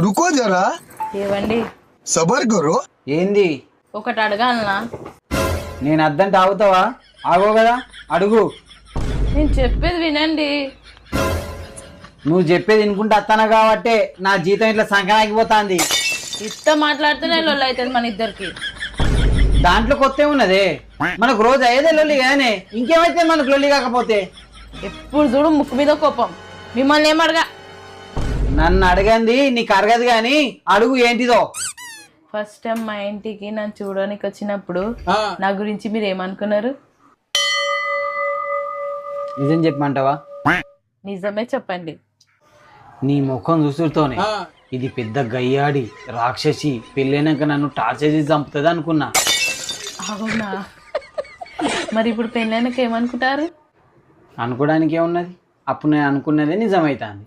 रुको जरा ఏవండి सबर करो। ఏంది ఒకటి అడగాలనా? నేను అద్దంటే ఆగుతావా? ఆగో కదా, అడుగు. నేను చెప్పేది వినండి. నువ్వు చెప్పేది వినుకుంటే అత్తాను కాబట్టే నా జీతం ఇట్లా సంకనాగిపోతాంది. ఇట్ట మాట్లాడితేనే లొల్లి అవుతుంది మన ఇద్దరికి. దాంట్లో కొత్త ఉన్నదే, మనకు రోజు అయ్యేదే లొల్లి కానీ ఇంకేమైతే మనకు లొల్లి కాకపోతే. ఎప్పుడు చూడు ముక్కు మీద కోపం. మిమ్మల్ని ఏమడగా. నన్ను అడగంది నీకు అరగదు కానీ అడుగు ఏంటిదో. ఫస్ట్ టైం మా ఇంటికి నన్ను చూడడానికి వచ్చినప్పుడు నా గురించి మీరు ఏమనుకున్నారు? నిజం చెప్పమంటావా? నిజమే చెప్పండి. నీ ముఖం చూసుతోనే ఇది పెద్ద గయ్యాడి రాక్షసి పెళ్ళైనాక నన్ను టార్చర్ చేసి చంపుతుంది అనుకున్నా. అవునా? మరి ఇప్పుడు పెళ్ళైనాక ఏమనుకుంటారు? అనుకోవడానికి ఏమున్నది, అప్పుడు నేను అనుకున్నదే నిజమైతాంది.